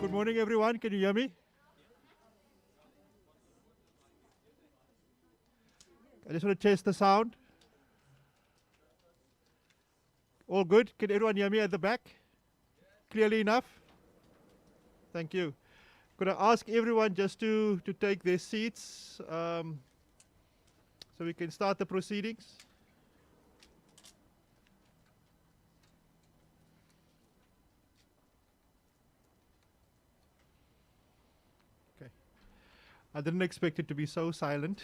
Good morning, everyone. Can you hear me? I just want to test the sound. All good? Can everyone hear me at the back? Clearly enough? Thank you. I'm going to ask everyone just to take their seats so we can start the proceedings. Okay. I didn't expect it to be so silent.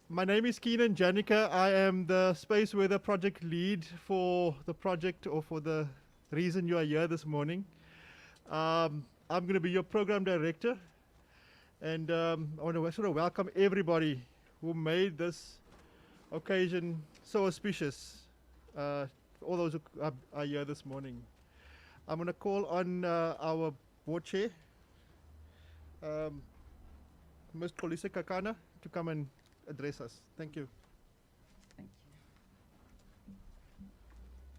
My name is Keenan Janica. I am the Space Weather Project lead for the project, or for the reason you are here this morning. I'm going to be your program director, and I want to sort of welcome everybody who made this occasion so auspicious. All those who are here this morning. I'm going to call on our board chair, Ms. Kolise Kakana, to come and address us. Thank you. Thank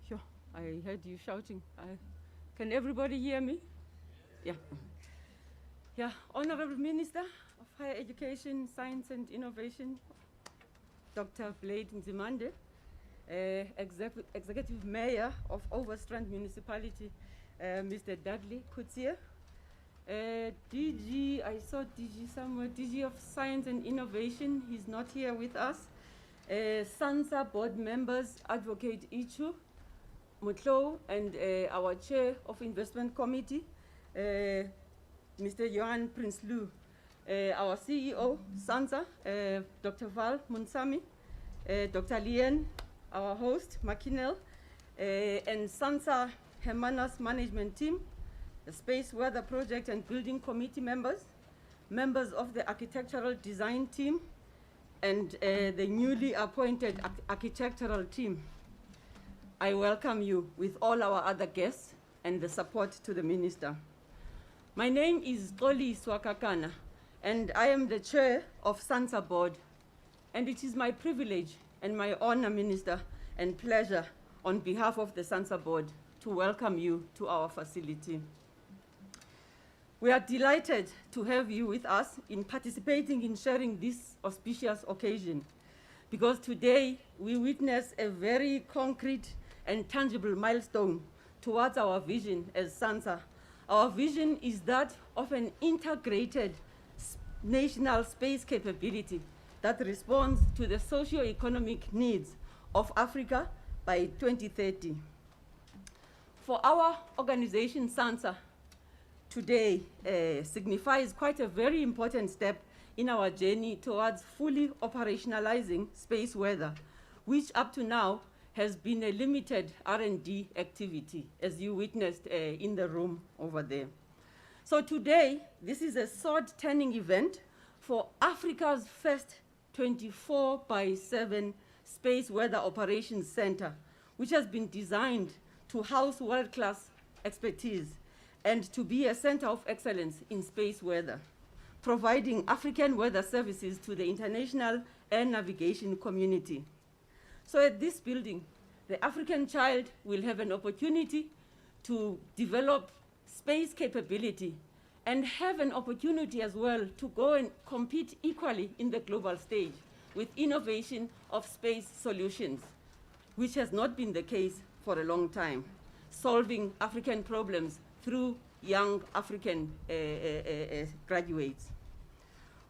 you. Sure, I heard you shouting. Can everybody hear me? Yeah. Yeah, Honorable Minister of Higher Education, Science and Innovation, Dr. Blade Nzimande, Executive Mayor of Overstrand Municipality, Mr. Dudley Coetzee, DG, I saw DG somewhere, DG of Science and Innovation, he's not here with us. SANSA board members, Advocate Ichu Mutlo, and our Chair of Investment Committee, Mr. Johan Prinsloo, our CEO, SANSA, Dr. Val Munsami, Dr. Lien, our host, Makinel, and SANSA Hermanus management team, the Space Weather Project and Building Committee members, members of the Architectural Design team, and the newly appointed architectural team. I welcome you with all our other guests and the support to the Minister. My name is Xoli Swakakana, and I am the chair of SANSA board. And it is my privilege and my honor, Minister, and pleasure on behalf of the SANSA board to welcome you to our facility. We are delighted to have you with us in participating in sharing this auspicious occasion, because today we witness a very concrete and tangible milestone towards our vision as SANSA. Our vision is that of an integrated national space capability that responds to the socio-economic needs of Africa by 2030. For our organization, SANSA, today signifies quite a very important step in our journey towards fully operationalizing space weather, which up to now has been a limited R&D activity, as you witnessed in the room over there. So today, this is a sword-turning event for Africa's first 24/7 Space Weather Operations Center, which has been designed to house world-class expertise and to be a center of excellence in space weather, providing African weather services to the international air navigation community. So at this building, the African child will have an opportunity to develop space capability and have an opportunity as well to go and compete equally in the global stage with innovation of space solutions, which has not been the case for a long time, solving African problems through young African graduates.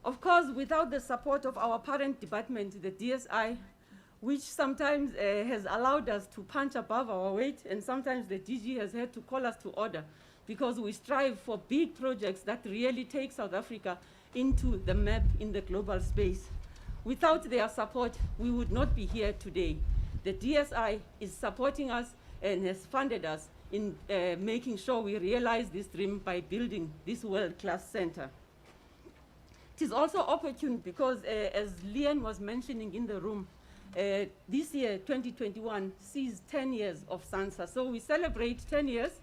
Of course, without the support of our parent department, the DSI, which sometimes has allowed us to punch above our weight, and sometimes the DG has had to call us to order, because we strive for big projects that really take South Africa into the map in the global space. Without their support, we would not be here today. The DSI is supporting us and has funded us in making sure we realize this dream by building this world-class center. It is also opportune because, as Lian was mentioning in the room, this year, 2021, sees 10 years of SANSA. So we celebrate 10 years.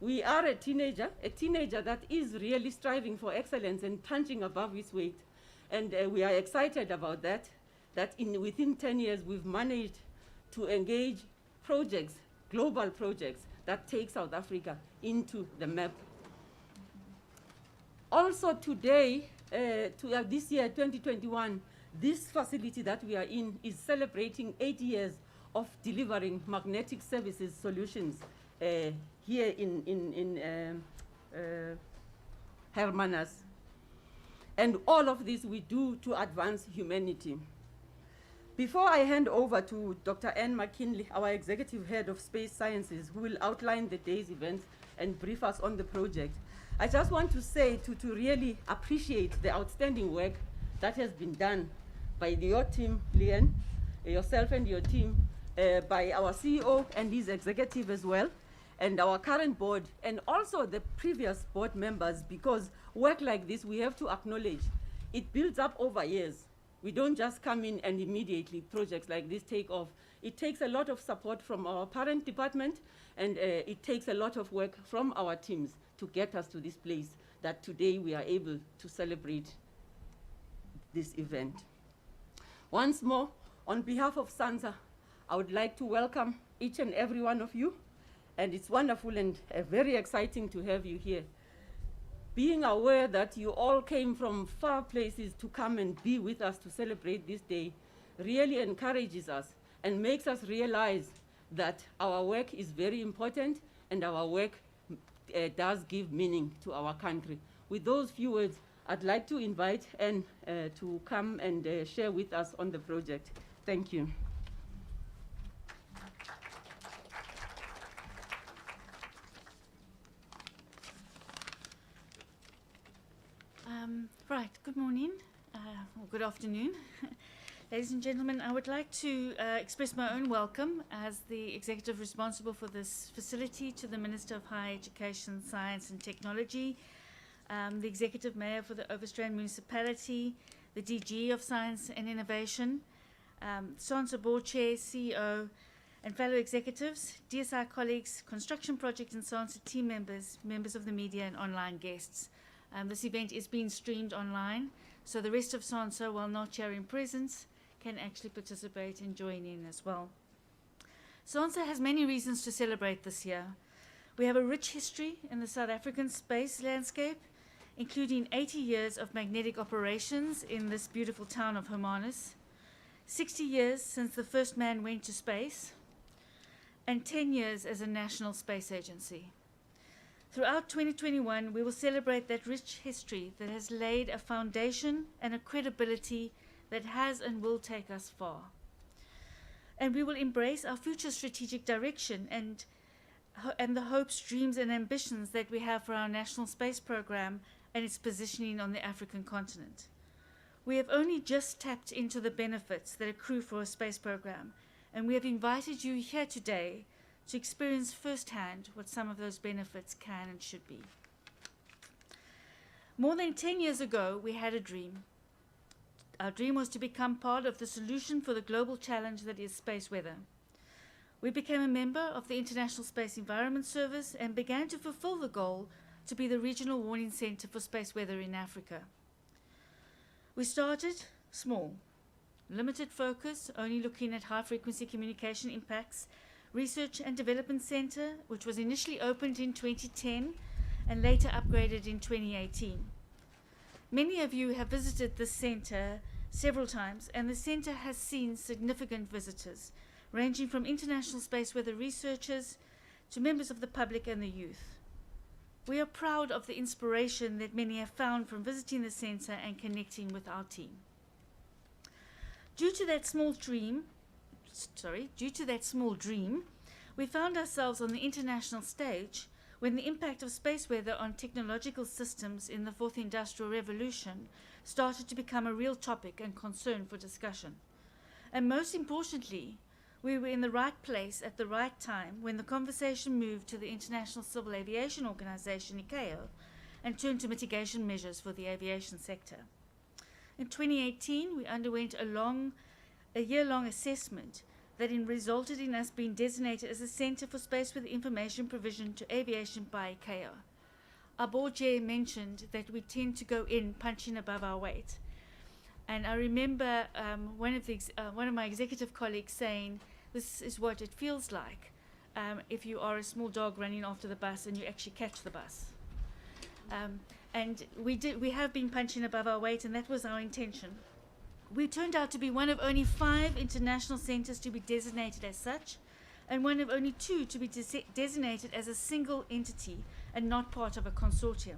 We are a teenager that is really striving for excellence and punching above its weight. And we are excited about that within 10 years, we've managed to engage projects, global projects, that take South Africa into the map. Also today, this year, 2021, this facility that we are in is celebrating 8 years of delivering magnetic services solutions here in Hermanus. And all of this we do to advance humanity. Before I hand over to Dr. Anne McKinley, our Executive Head of Space Sciences, who will outline the day's events and brief us on the project, I just want to say to really appreciate the outstanding work that has been done by your team, Lian, yourself and your team, by our CEO and his executive as well, and our current board, and also the previous board members, because work like this, we have to acknowledge, it builds up over years. We don't just come in and immediately projects like this take off. It takes a lot of support from our parent department, and it takes a lot of work from our teams to get us to this place that today we are able to celebrate this event. Once more, on behalf of SANSA, I would like to welcome each and every one of you, and it's wonderful and very exciting to have you here. Being aware that you all came from far places to come and be with us to celebrate this day really encourages us and makes us realize that our work is very important and our work does give meaning to our country. With those few words, I'd like to invite Anne to come and share with us on the project. Thank you. Right, good morning, or good afternoon. Ladies and gentlemen, I would like to express my own welcome as the executive responsible for this facility to the Minister of Higher Education, Science and Technology, the Executive Mayor for the Overstrand Municipality, the DG of Science and Innovation, SANSA Board Chair, CEO, and fellow executives, DSI colleagues, construction project and SANSA team members, members of the media and online guests. This event is being streamed online, so the rest of SANSA, while not here in presence, can actually participate and join in as well. SANSA has many reasons to celebrate this year. We have a rich history in the South African space landscape, including 80 years of magnetic operations in this beautiful town of Hermanus, 60 years since the first man went to space, and 10 years as a national space agency. Throughout 2021, we will celebrate that rich history that has laid a foundation and a credibility that has and will take us far. And we will embrace our future strategic direction and the hopes, dreams, and ambitions that we have for our national space program and its positioning on the African continent. We have only just tapped into the benefits that accrue for a space program, and we have invited you here today to experience firsthand what some of those benefits can and should be. More than 10 years ago, we had a dream. Our dream was to become part of the solution for the global challenge that is space weather. We became a member of the International Space Environment Service and began to fulfill the goal to be the regional warning center for space weather in Africa. We started small, limited focus, only looking at high-frequency communication impacts, Research and Development Center, which was initially opened in 2010 and later upgraded in 2018. Many of you have visited this center several times, and the center has seen significant visitors, ranging from international space weather researchers to members of the public and the youth. We are proud of the inspiration that many have found from visiting the center and connecting with our team. Due to that small dream, we found ourselves on the international stage when the impact of space weather on technological systems in the fourth industrial revolution started to become a real topic and concern for discussion. And most importantly, we were in the right place at the right time when the conversation moved to the International Civil Aviation Organization, ICAO, and turned to mitigation measures for the aviation sector. In 2018, we underwent a year-long assessment that resulted in us being designated as a Center for Space Weather Information Provision to Aviation by ICAO. Our board chair mentioned that we tend to go in punching above our weight. And I remember one of my executive colleagues saying, this is what it feels like if you are a small dog running after the bus and you actually catch the bus. And we have been punching above our weight, and that was our intention. We turned out to be one of only 5 international centres to be designated as such, and one of only 2 to be designated as a single entity and not part of a consortium.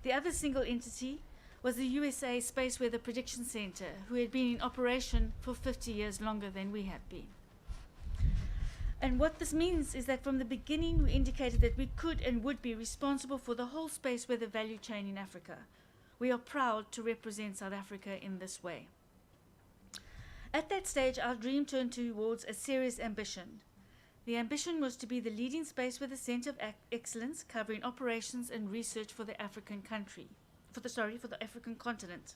The other single entity was the USA Space Weather Prediction Center, who had been in operation for 50 years longer than we have been. And what this means is that from the beginning we indicated that we could and would be responsible for the whole space weather value chain in Africa. We are proud to represent South Africa in this way. At that stage, our dream turned towards a serious ambition. The ambition was to be the leading space weather center of excellence, covering operations and research for the African African continent.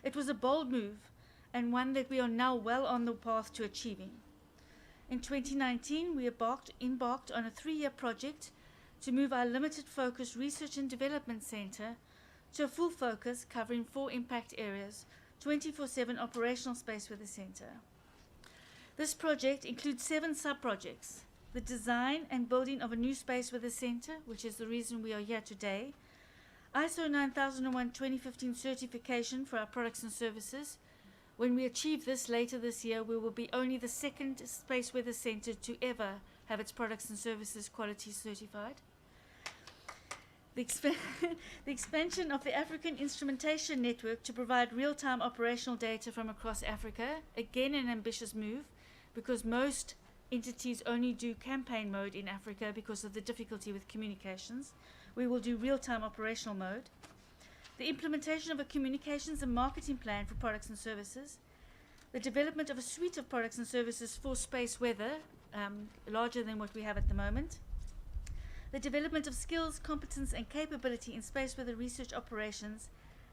It was a bold move, and one that we are now well on the path to achieving. In 2019, we embarked on a 3-year project to move our limited focus research and development center to a full focus covering 4 impact areas, 24/7 operational space weather center. This project includes 7 sub-projects: the design and building of a new space weather center, which is the reason we are here today, ISO 9001:2015 certification for our products and services. When we achieve this later this year, we will be only the 2nd space weather center to ever have its products and services quality certified. The expansion of the African instrumentation network to provide real-time operational data from across Africa, again an ambitious move, because most entities only do campaign mode in Africa because of the difficulty with communications. We will do real-time operational mode. The implementation of a communications and marketing plan for products and services, the development of a suite of products and services for space weather, larger than what we have at the moment, the development of skills, competence and capability in space weather research operations,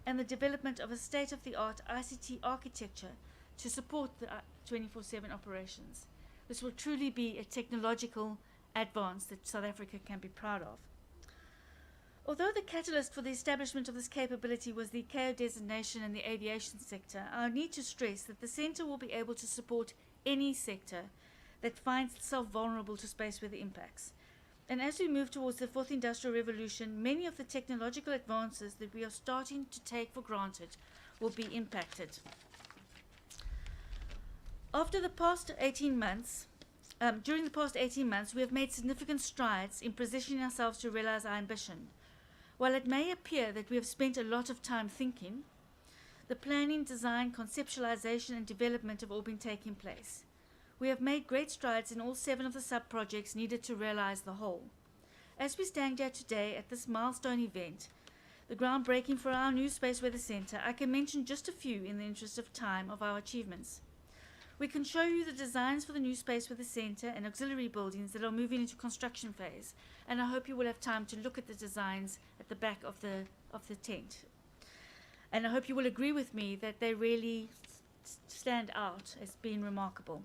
and the development of a state-of-the-art ICT architecture to support the 24/7 operations. This will truly be a technological advance that South Africa can be proud of. Although the catalyst for the establishment of this capability was the ICAO designation in the aviation sector, I need to stress that the centre will be able to support any sector that finds itself vulnerable to space weather impacts. And as we move towards the 4th Industrial Revolution, many of the technological advances that we are starting to take for granted will be impacted. During the past 18 months, we have made significant strides in positioning ourselves to realize our ambition. While it may appear that we have spent a lot of time thinking, the planning, design, conceptualization and development have all been taking place. We have made great strides in all 7 of the sub-projects needed to realize the whole. As we stand here today at this milestone event, the groundbreaking for our new Space Weather Center, I can mention just a few in the interest of time of our achievements. We can show you the designs for the new Space Weather Center and auxiliary buildings that are moving into construction phase, and I hope you will have time to look at the designs at the back of the tent. And I hope you will agree with me that they really stand out as being remarkable.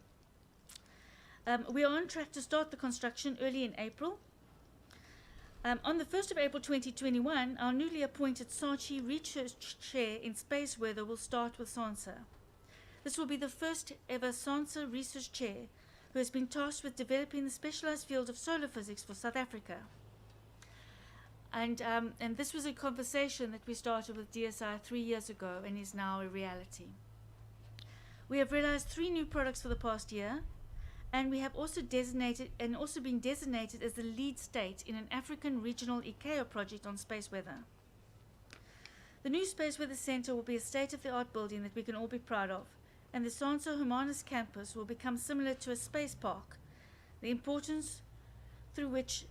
We are on track to start the construction early in April. On the 1st of April 2021, our newly appointed Saatchi Research Chair in Space Weather will start with SANSA. This will be the first ever SANSA Research Chair who has been tasked with developing the specialized field of solar physics for South Africa. And this was a conversation that we started with DSI 3 years ago and is now a reality. We have realized 3 new products for the past year, and we have also been designated as the lead state in an African regional ICAO project on space weather. The new Space Weather Center will be a state-of-the-art building that we can all be proud of, and the SANSA Hermanus campus will become similar to a space park, the importance through which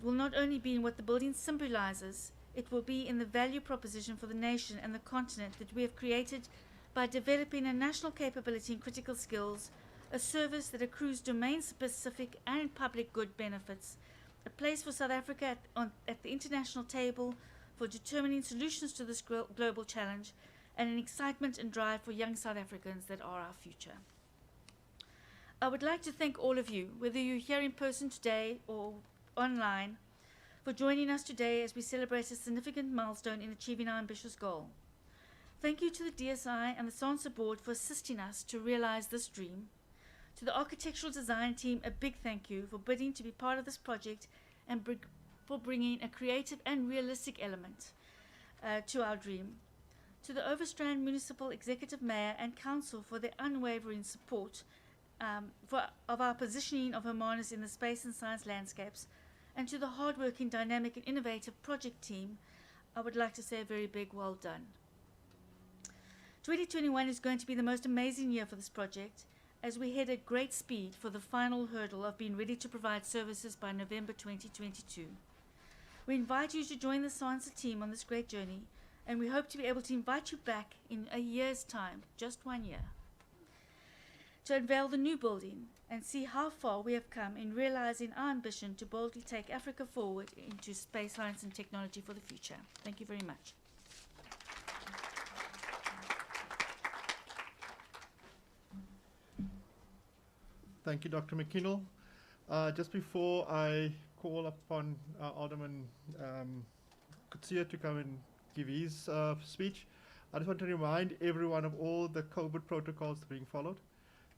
will not only be in what the building symbolizes, it will be in the value proposition for the nation and the continent that we have created by developing a national capability in critical skills, a service that accrues domain-specific and public good benefits, a place for South Africa at the international table for determining solutions to this global challenge, and an excitement and drive for young South Africans that are our future. I would like to thank all of you, whether you're here in person today or online, for joining us today as we celebrate a significant milestone in achieving our ambitious goal. Thank you to the DSI and the SANSA board for assisting us to realize this dream, To the architectural design team, a big thank you for bidding to be part of this project and for bringing a creative and realistic element to our dream. To the Overstrand Municipal Executive Mayor and Council for their unwavering support of our positioning of Hermanus in the space and science landscapes, and to the hardworking, dynamic and innovative project team, I would like to say a very big well done. 2021 is going to be the most amazing year for this project, as we head at great speed for the final hurdle of being ready to provide services by November 2022. We invite you to join the SANSA team on this great journey, and we hope to be able to invite you back in a year's time, just 1 year, to unveil the new building and see how far we have come in realizing our ambition to boldly take Africa forward into space science and technology for the future. Thank you very much. Thank you, Dr. McKinnell. Just before I call upon Alderman Coetzee to come and give his speech, I just want to remind everyone of all the COVID protocols being followed.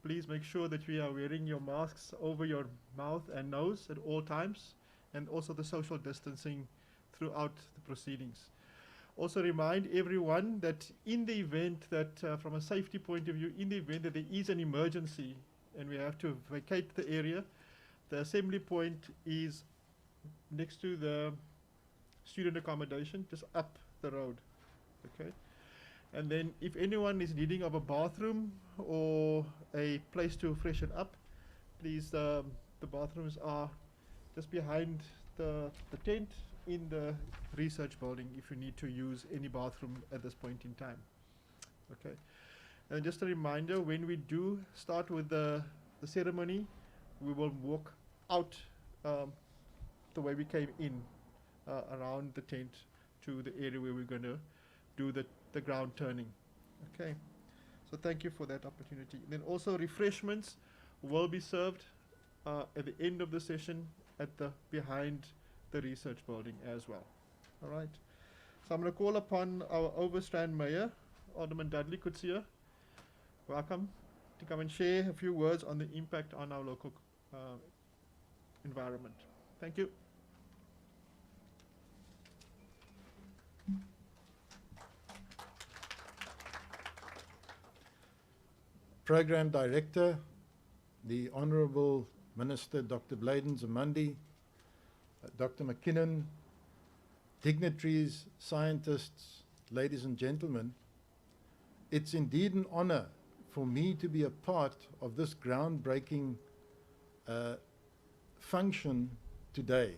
Please make sure that we are wearing your masks over your mouth and nose at all times, and also the social distancing throughout the proceedings. Also remind everyone that in the event that, from a safety point of view, in the event that there is an emergency and we have to vacate the area, the assembly point is next to the student accommodation, just up the road, okay? And then if anyone is needing of a bathroom or a place to freshen up, please, the bathrooms are just behind the tent in the research building if you need to use any bathroom at this point in time, okay? And just a reminder, when we do start with the ceremony, we will walk out the way we came in, around the tent to the area where we're going to do the ground turning. Okay, so thank you for that opportunity. Then also refreshments will be served at the end of the session at the behind the research building as well. All right, so I'm going to call upon our Overstrand Mayor, Alderman Dudley Coetzee. Welcome to come and share a few words on the impact on our local environment. Thank you. Program Director, the Honourable Minister Dr. Bladen Zamandi, Dr. McKinnon, dignitaries, scientists, ladies and gentlemen, it's indeed an honour for me to be a part of this groundbreaking function today.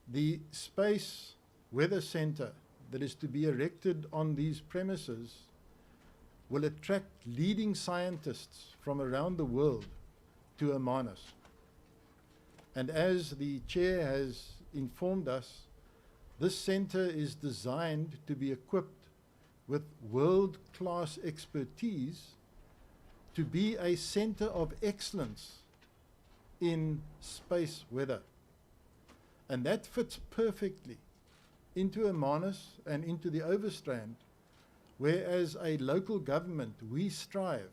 The Space Weather Centre that is to be erected on these premises will attract leading scientists from around the world to Hermanus. And as the chair has informed us, this centre is designed to be equipped with world-class expertise to be a centre of excellence in space weather. And that fits perfectly into Hermanus and into the Overstrand, where as a local government we strive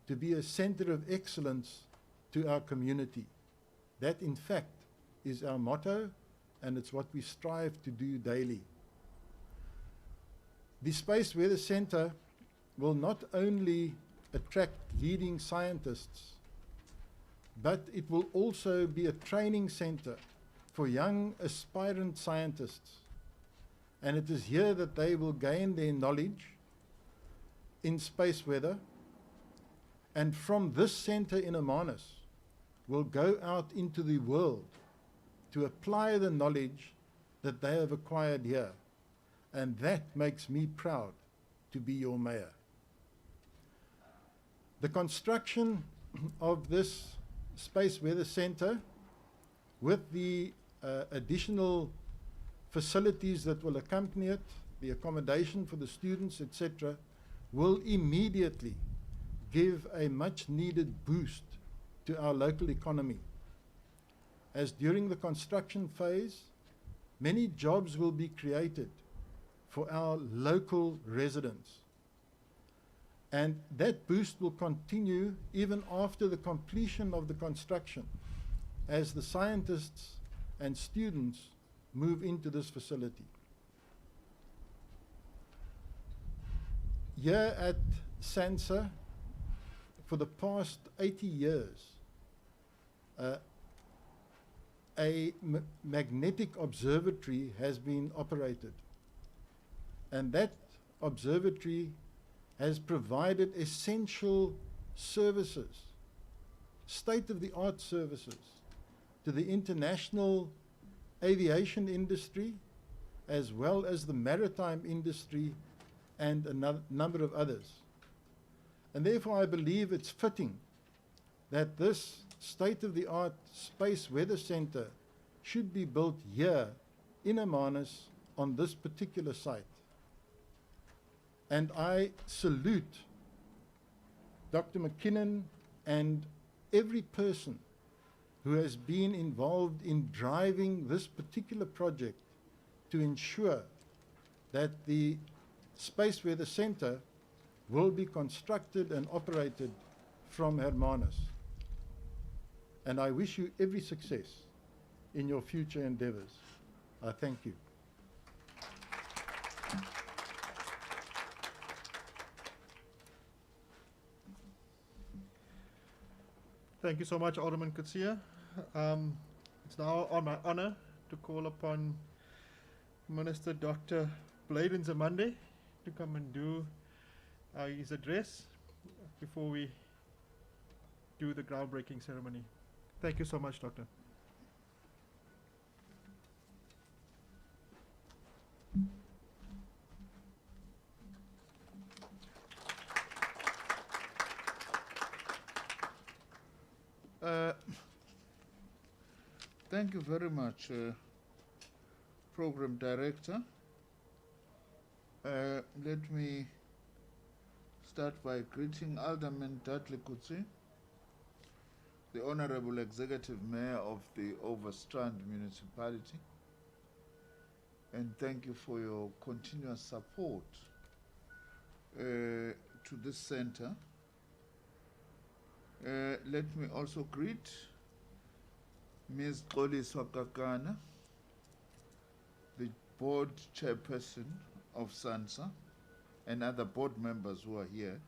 to be a centre of excellence to our community. That in fact is our motto, and it's what we strive to do daily. The Space Weather Centre will not only attract leading scientists, but it will also be a training centre for young aspirant scientists. And it is here that they will gain their knowledge in space weather, and from this centre in Hermanus will go out into the world to apply the knowledge that they have acquired here. And that makes me proud to be your mayor. The construction of this Space Weather Centre, with the additional facilities that will accompany it, the accommodation for the students, etc., will immediately give a much needed boost to our local economy. As during the construction phase, many jobs will be created for our local residents. And that boost will continue even after the completion of the construction, as the scientists and students move into this facility. Here at SANSA, for the past 80 years, a magnetic observatory has been operated. And that observatory has provided essential services, state-of-the-art services, to the international aviation industry, as well as the maritime industry and a number of others. And therefore I believe it's fitting that this state-of-the-art space weather center should be built here in Hermanus on this particular site. And I salute Dr. McKinnon and every person who has been involved in driving this particular project to ensure that the Space Weather Center will be constructed and operated from Hermanus. And I wish you every success in your future endeavors. I thank you. Thank you so much, Alderman Coetzee. It's now my honor to call upon Minister Dr. Bladen Zamande to come and do his address before we do the groundbreaking ceremony. Thank you so much, Doctor. Thank you very much, Program Director. Let me start by greeting Alderman Dudley Coetzee, the Honorable Executive Mayor of the Overstrand Municipality, and thank you for your continuous support to this center. Let me also greet Ms. Xoliswa Kakana, the board chairperson of SANSA, and other board members who are here.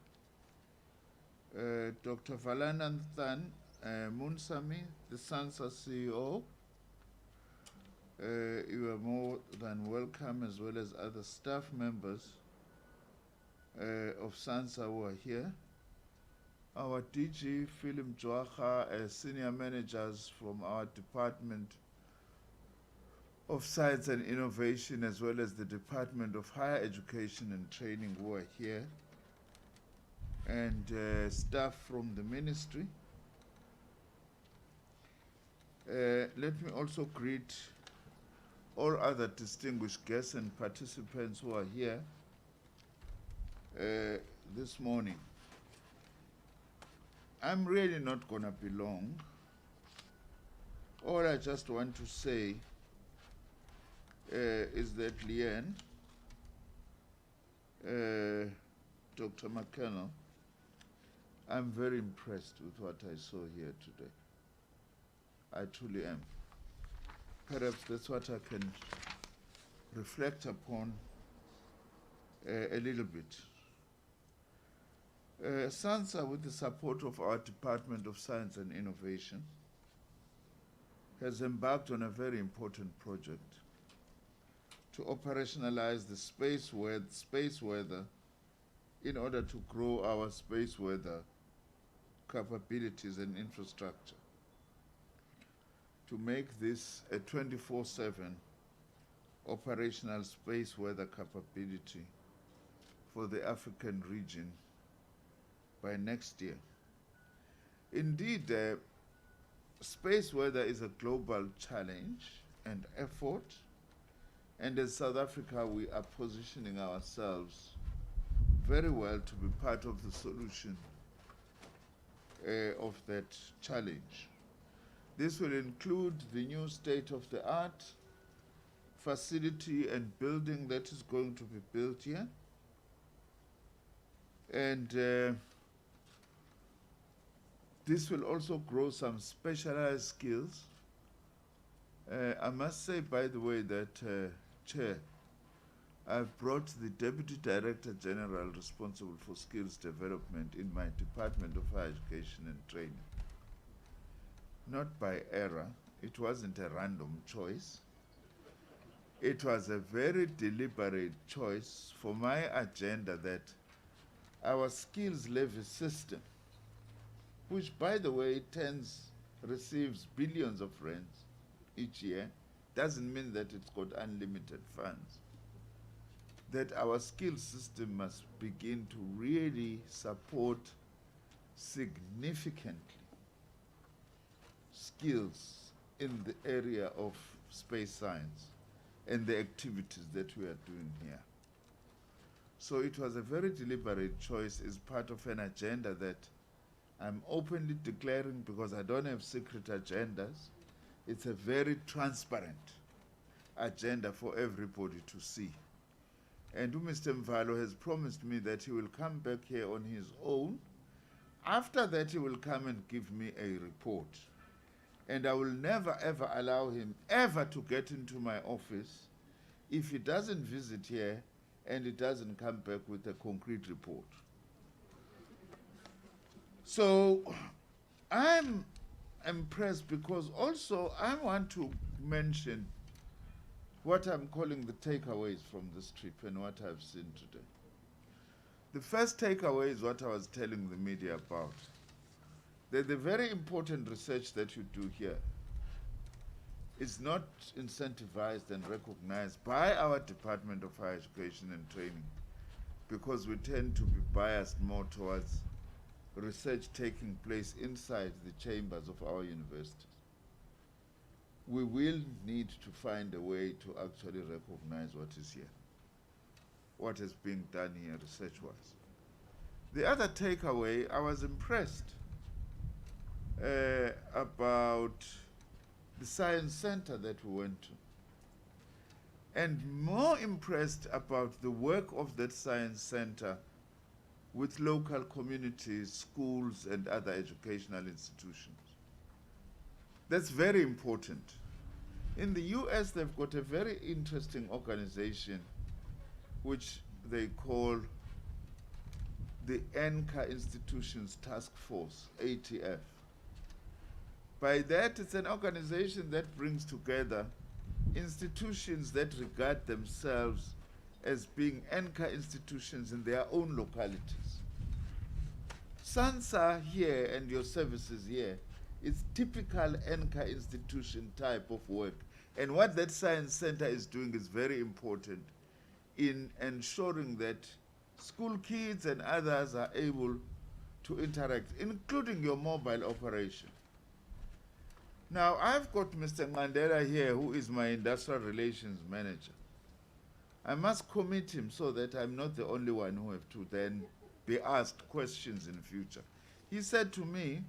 Dr. Val Munsami, the SANSA CEO, you are more than welcome, as well as other staff members of SANSA who are here. Our DG, Philip Jwaha, senior managers from our Department of Science and Innovation, as well as the Department of Higher Education and Training who are here, and staff from the ministry. Let me also greet all other distinguished guests and participants who are here this morning. I'm really not going to be long. All I just want to say is that Leanne, Dr. McKenna, I'm very impressed with what I saw here today. I truly am. Perhaps that's what I can reflect upon a little bit. SANSA, with the support of our Department of Science and Innovation, has embarked on a very important project to operationalize the space weather in order to grow our space weather capabilities and infrastructure, to make this a 24/7 operational space weather capability for the African region by next year. Indeed, space weather is a global challenge and effort, and as South Africa, we are positioning ourselves very well to be part of the solution of that challenge. This will include the new state-of-the-art facility and building that is going to be built here, And this will also grow some specialized skills. I must say, by the way, that Chair, I've brought the Deputy Director General responsible for skills development in my Department of Higher Education and Training. Not by error, it wasn't a random choice. It was a very deliberate choice for my agenda that our skills levy system, which by the way receives billions of rands each year, doesn't mean that it's got unlimited funds. That our skills system must begin to really support significantly skills in the area of space science and the activities that we are doing here. So it was a very deliberate choice as part of an agenda that I'm openly declaring, because I don't have secret agendas. It's a very transparent agenda for everybody to see. And Mr. Mvalo has promised me that he will come back here on his own. After that, he will come and give me a report. And I will never ever allow him ever to get into my office if he doesn't visit here and he doesn't come back with a concrete report. So I'm impressed because also I want to mention what I'm calling the takeaways from this trip and what I've seen today. The first takeaway is what I was telling the media about. That the very important research that you do here is not incentivized and recognized by our Department of Higher Education and Training, because we tend to be biased more towards research taking place inside the chambers of our universities. We will need to find a way to actually recognize what is here, what is being done here research-wise. The other takeaway, I was impressed about the science center that we went to, and more impressed about the work of that science center with local communities, schools, and other educational institutions. That's very important. In the US, they've got a very interesting organization which they call the Anchor Institutions Task Force, ATF. By that, it's an organization that brings together institutions that regard themselves as being anchor institutions in their own localities. SANSA here and your services here is typical anchor institution type of work. And what that science center is doing is very important in ensuring that school kids and others are able to interact, including your mobile operation. Now, I've got Mr. Mandela here, who is my industrial relations manager. I must commit him so that I'm not the only one who have to then be asked questions in future. He said to me,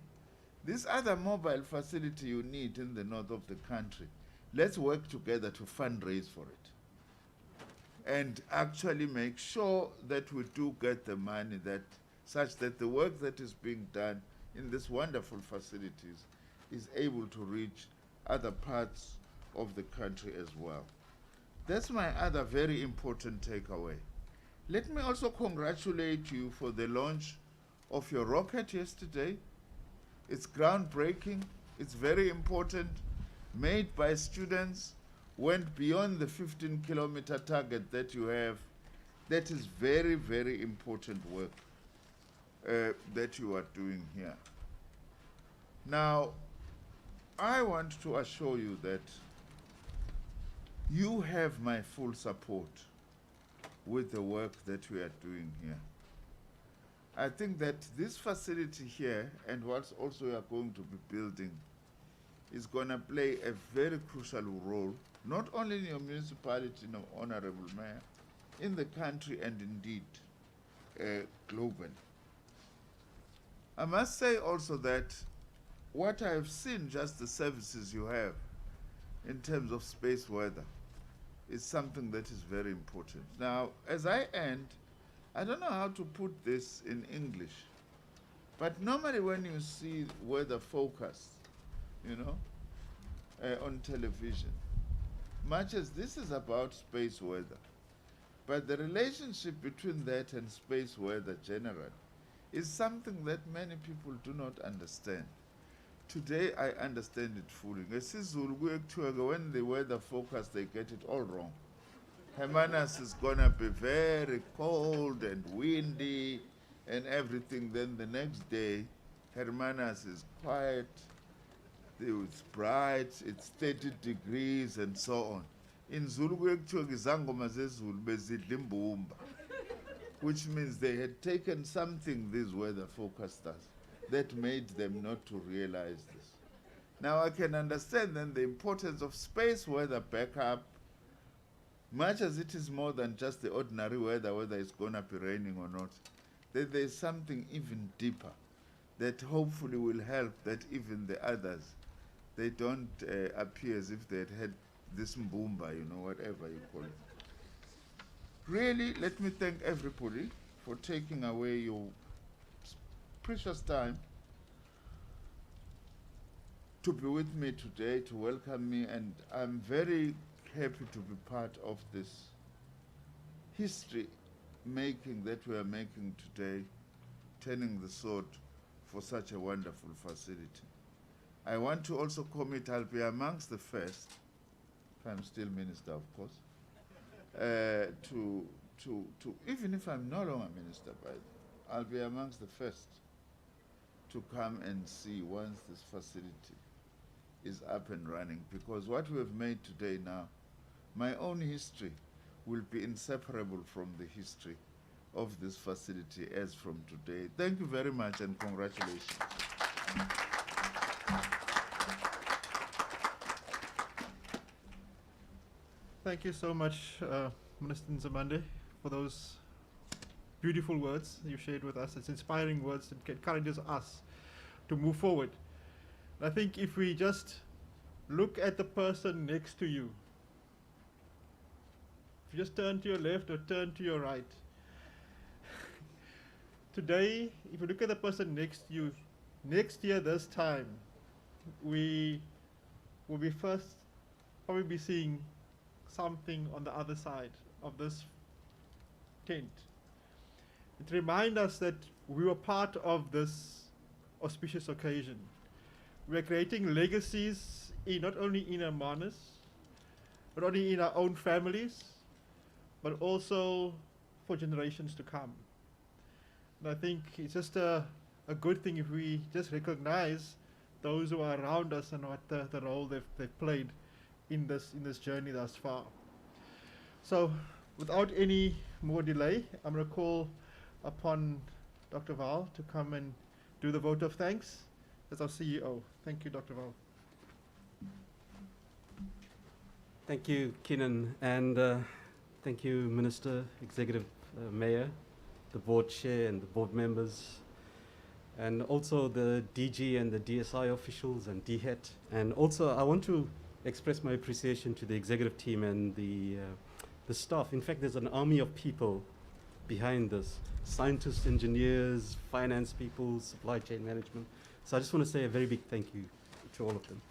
this other mobile facility you need in the north of the country, let's work together to fundraise for it and actually make sure that we do get the money such that the work that is being done in these wonderful facilities is able to reach other parts of the country as well. That's my other very important takeaway. Let me also congratulate you for the launch of your rocket yesterday. It's groundbreaking, it's very important, made by students, went beyond the 15-kilometer target that you have. That is very, very important work that you are doing here. Now, I want to assure you that you have my full support with the work that we are doing here. I think that this facility here and what's also we are going to be building is going to play a very crucial role, not only in your municipality, no, Honorable Mayor, in the country and indeed globally. I must say also that what I have seen, just the services you have in terms of space weather, is something that is very important. Now, as I end, I don't know how to put this in English, but normally when you see weather forecast, you know, on television, much as this is about space weather, but the relationship between that and space weather generally is something that many people do not understand. Today I understand it fully. When the weather forecast, they get it all wrong. Hermanus is gonna be very cold and windy and everything. Then the next day, Hermanus is quiet, it's bright, it's 30 degrees and so on. In Zulu, which means they had taken something, these weather forecasters, that made them not to realize this. Now I can understand then the importance of space weather backup, much as it is more than just the ordinary weather, whether it's going to be raining or not. That there's something even deeper that hopefully will help that even the others, they don't appear as if they had this mbumba, you know, whatever you call it. Really, let me thank everybody for taking away your precious time to be with me today, to welcome me, and I'm very happy to be part of this history making that we are making today, turning the sword for such a wonderful facility. I want to also commit, I'll be amongst the first, if I'm still minister, of course, to even if I'm no longer minister, by then, I'll be amongst the first to come and see once this facility is up and running, because what we have made today now, my own history will be inseparable from the history of this facility as from today. Thank you very much and congratulations. Thank you so much, Minister Nzimande, for those beautiful words you shared with us. It's inspiring words that encourages us to move forward. I think if we just look at the person next to you, if you just turn to your left or turn to your right, today, if you look at the person next to you, next year this time, we will be first probably be seeing something on the other side of this tent. It reminds us that we were part of this auspicious occasion. We are creating legacies not only in Hermanus, not only in our own families, but also for generations to come. And I think it's just a good thing if we just recognize those who are around us and what the role they've played in this journey thus far. So without any more delay, I'm going to call upon Dr. Val to come and do the vote of thanks as our CEO. Thank you, Dr. Val. Thank you, Keenan, and thank you, Minister, Executive Mayor, the board chair and the board members, and also the DG and the DSI officials and DHET. And also I want to express my appreciation to the executive team and the staff. In fact, there's an army of people behind this: scientists, engineers, finance people, supply chain management. So I just want to say a very big thank you to all of them.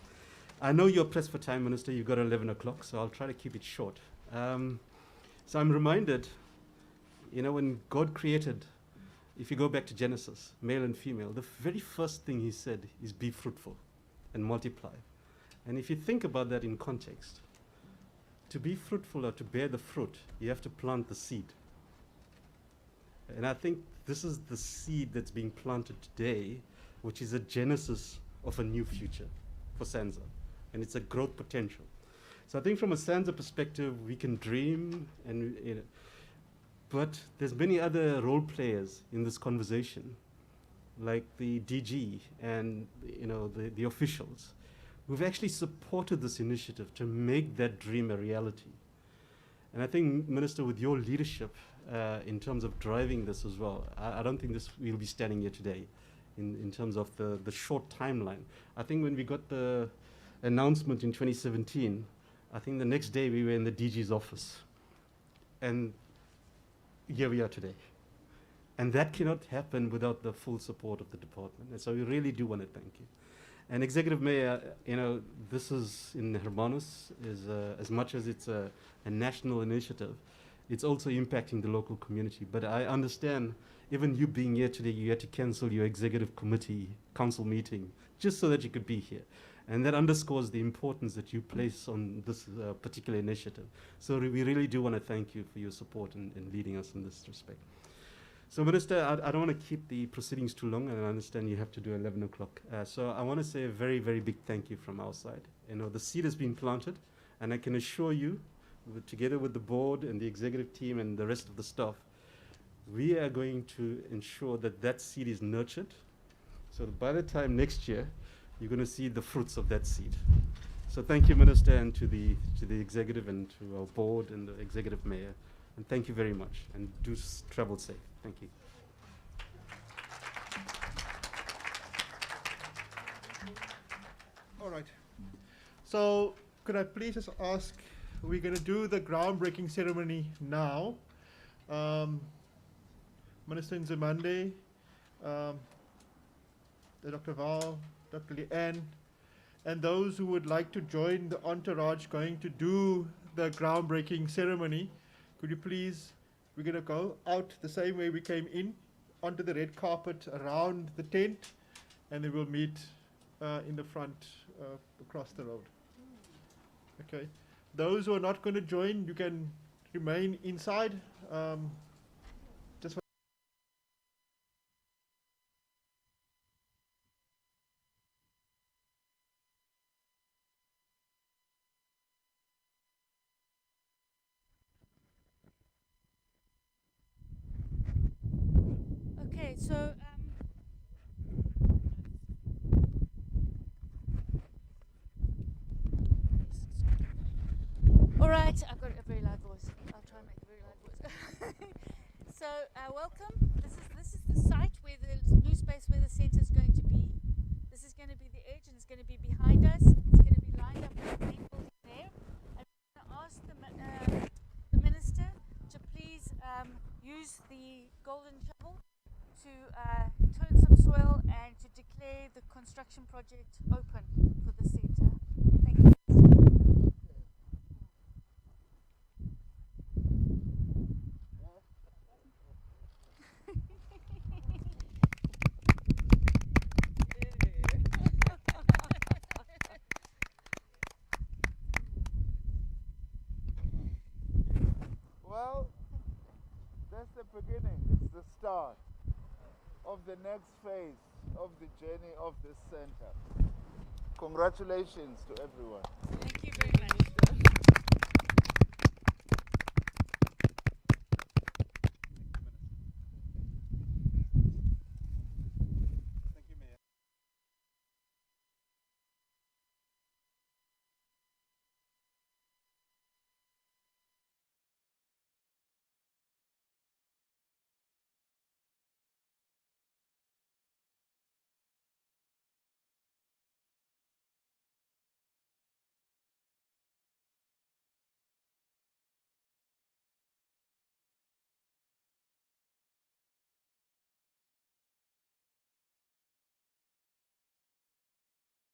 I know you're pressed for time, Minister. You've got 11 o'clock, so I'll try to keep it short. So I'm reminded, you know, when God created, if you go back to Genesis, male and female, the very first thing he said is be fruitful and multiply. And if you think about that in context, to be fruitful or to bear the fruit, you have to plant the seed. And I think this is the seed that's being planted today, which is a genesis of a new future for SANSA. And it's a growth potential. So I think from a SANSA perspective, we can dream, and you know, but there's many other role players in this conversation, like the DG and you know the officials, who've actually supported this initiative to make that dream a reality. And I think, Minister, with your leadership in terms of driving this as well, I don't think we'll be standing here today in terms of the short timeline. I think when we got the announcement in 2017, I think the next day we were in the DG's office. And here we are today. And that cannot happen without the full support of the department. And so we really do want to thank you. And Executive Mayor, you know, this is in Hermanus, is as much as it's a national initiative, it's also impacting the local community. But I understand, even you being here today, you had to cancel your executive committee council meeting just so that you could be here. And that underscores the importance that you place on this particular initiative. So we really do want to thank you for your support in leading us in this respect. So Minister, I don't want to keep the proceedings too long, and I understand you have to do 11 o'clock. So I want to say a very, very big thank you from our side. You know, the seed has been planted, and I can assure you, together with the board and the executive team and the rest of the staff, we are going to ensure that that seed is nurtured. So by the time next year, you're going to see the fruits of that seed. So thank you, Minister, and to the executive and to our board and the executive mayor. And thank you very much. And do travel safe. Thank you. All right. So could I please just ask, we're going to do the groundbreaking ceremony now. Minister Nzimande, Dr. Val, Dr. Leanne, and those who would like to join the entourage going to do the groundbreaking ceremony, could you please, we're going to go out the same way we came in, onto the red carpet around the tent, and then we'll meet in the front across the road. Okay. Those who are not going to join, you can remain inside. Just Okay, so all right, I've got a very loud voice. I'll try and make a very loud voice. So welcome. This is the site where the new space where the centre is going to be. This is going to be the edge, and it's going to be behind us. It's going to be lined up with the main building there. I'm going to ask the minister to please use the golden shovel to turn some soil and to declare the construction project open for the centre. Thank you. Well, that's the beginning. It's the start of the next phase of the journey of this center. Congratulations to everyone.